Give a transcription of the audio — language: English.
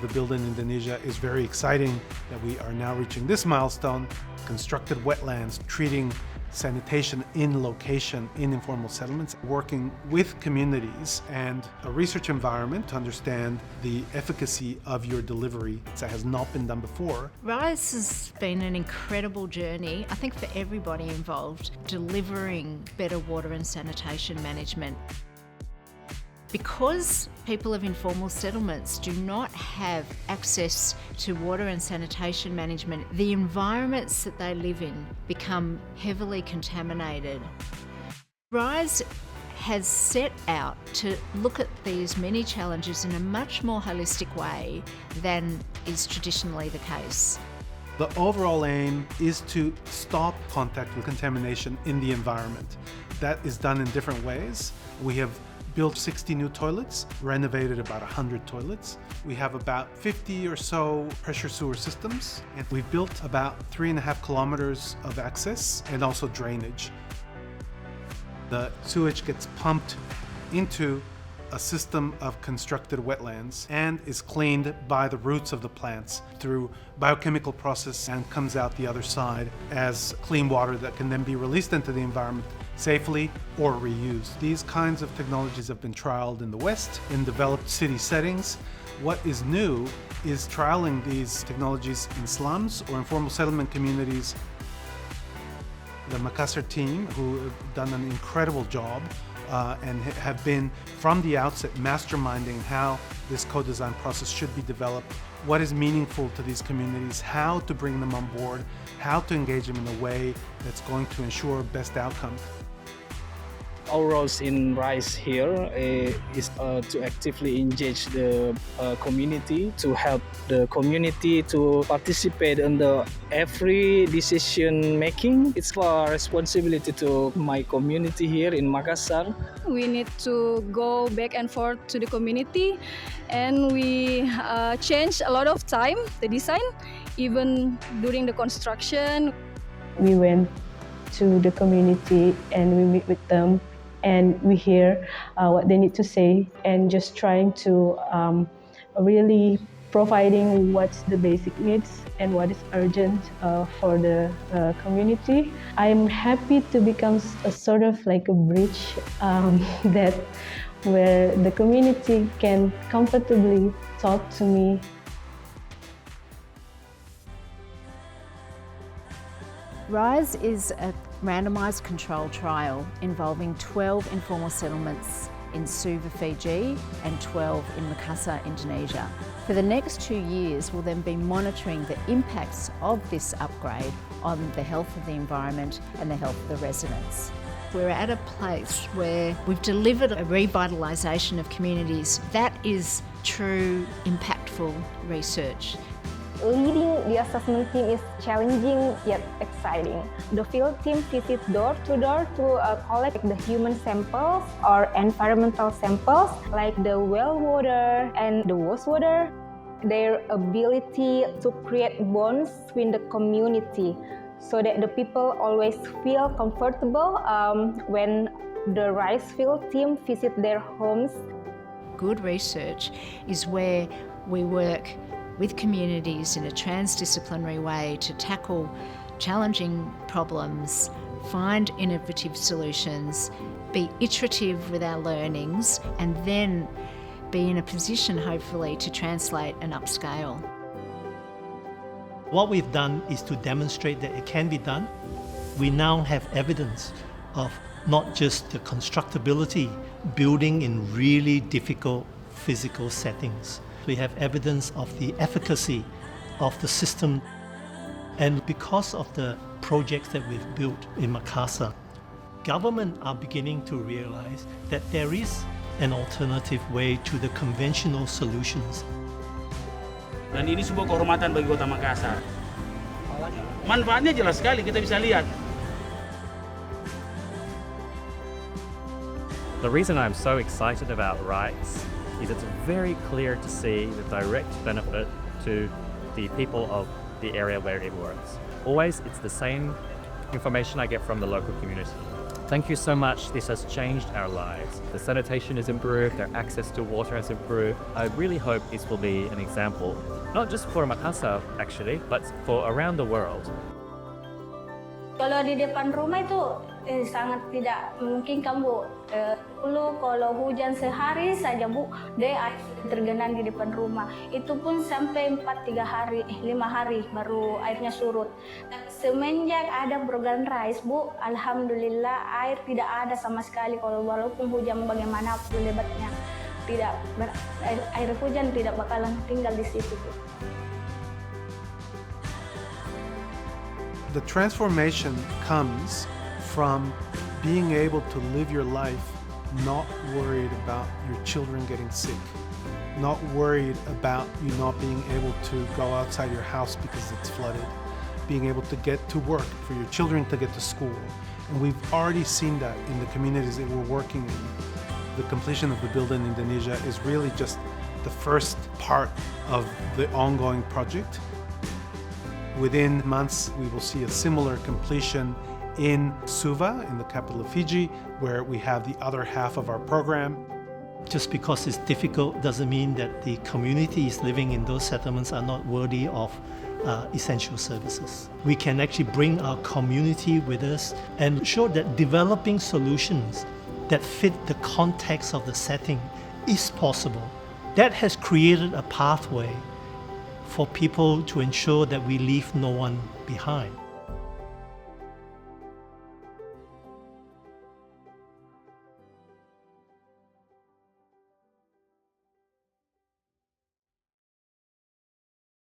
The build in Indonesia is very exciting that we are now reaching this milestone, constructed wetlands, treating sanitation in location in informal settlements, working with communities and a research environment to understand the efficacy of your delivery that has not been done before. RISE has been an incredible journey, I think, for everybody involved, delivering better water and sanitation management. Because people of informal settlements do not have access to water and sanitation management, the environments that they live in become heavily contaminated. RISE has set out to look at these many challenges in a much more holistic way than is traditionally the case. The overall aim is to stop contact with contamination in the environment. That is done in different ways. We have built 60 new toilets, renovated about 100 toilets. We have about 50 or so pressure sewer systems, and we've built about 3.5 kilometers of access and also drainage. The sewage gets pumped into a system of constructed wetlands and is cleaned by the roots of the plants through biochemical process and comes out the other side as clean water that can then be released into the environment safely or reused. These kinds of technologies have been trialed in the West, in developed city settings. What is new is trialing these technologies in slums or informal settlement communities. The Makassar team, who have done an incredible job and have been from the outset masterminding how this co-design process should be developed, what is meaningful to these communities, how to bring them on board, how to engage them in a way that's going to ensure best outcome. Our roles in RISE here is to actively engage the community, to help the community to participate in every decision making. It's our responsibility to my community here in Makassar. We need to go back and forth to the community, and we change a lot of time, the design, even during the construction. We went to the community and we meet with them, and we hear what they need to say, and just trying to really providing what's the basic needs and what is urgent for the community. I'm happy to become a sort of like a bridge that where the community can comfortably talk to me. RISE is a randomised controlled trial involving 12 informal settlements in Suva, Fiji and 12 in Makassar, Indonesia. For the next 2 years, we'll then be monitoring the impacts of this upgrade on the health of the environment and the health of the residents. We're at a place where we've delivered a revitalisation of communities. That is true, impactful research. Leading the assessment team is challenging yet exciting. The field team visits door to door to collect the human samples or environmental samples like the well water and the wastewater. Their ability to create bonds with the community so that the people always feel comfortable when the RISE field team visit their homes. Good research is where we work with communities in a transdisciplinary way to tackle challenging problems, find innovative solutions, be iterative with our learnings, and then be in a position, hopefully, to translate and upscale. What we've done is to demonstrate that it can be done. We now have evidence of not just the constructability, building in really difficult physical settings. We have evidence of the efficacy of the system. And because of the projects that we've built in Makassar, government are beginning to realize that there is an alternative way to the conventional solutions. Dan ini sebuah kehormatan bagi Kota Makassar. Manfaatnya jelas sekali, kita bisa lihat. The reason I'm so excited about RISE is it's very clear to see the direct benefit to the people of the area where it works. Always, it's the same information I get from the local community. Thank you so much. This has changed our lives. The sanitation is improved, their access to water has improved. I really hope this will be an example, not just for Makassar actually, but for around the world. Kalau di depan rumah itu sangat tidak memungkinkan, Bu. Dulu kalau hujan sehari saja, Bu, air tergenang di depan rumah. Itu pun sampai 5 hari baru airnya surut. Tapi semenjak ada program RISE, Bu, alhamdulillah air tidak ada sama sekali. Kalau walaupun hujan bagaimanapun lebatnya, air hujan tidak bakalan tinggal di situ, Bu. The transformation comes from being able to live your life not worried about your children getting sick, not worried about you not being able to go outside your house because it's flooded, being able to get to work, for your children to get to school. And we've already seen that in the communities that we're working in. The completion of the build in Indonesia is really just the first part of the ongoing project. Within months, we will see a similar completion in Suva, in the capital of Fiji, where we have the other half of our program. Just because it's difficult doesn't mean that the communities living in those settlements are not worthy of essential services. We can actually bring our community with us and show that developing solutions that fit the context of the setting is possible. That has created a pathway for people to ensure that we leave no one behind.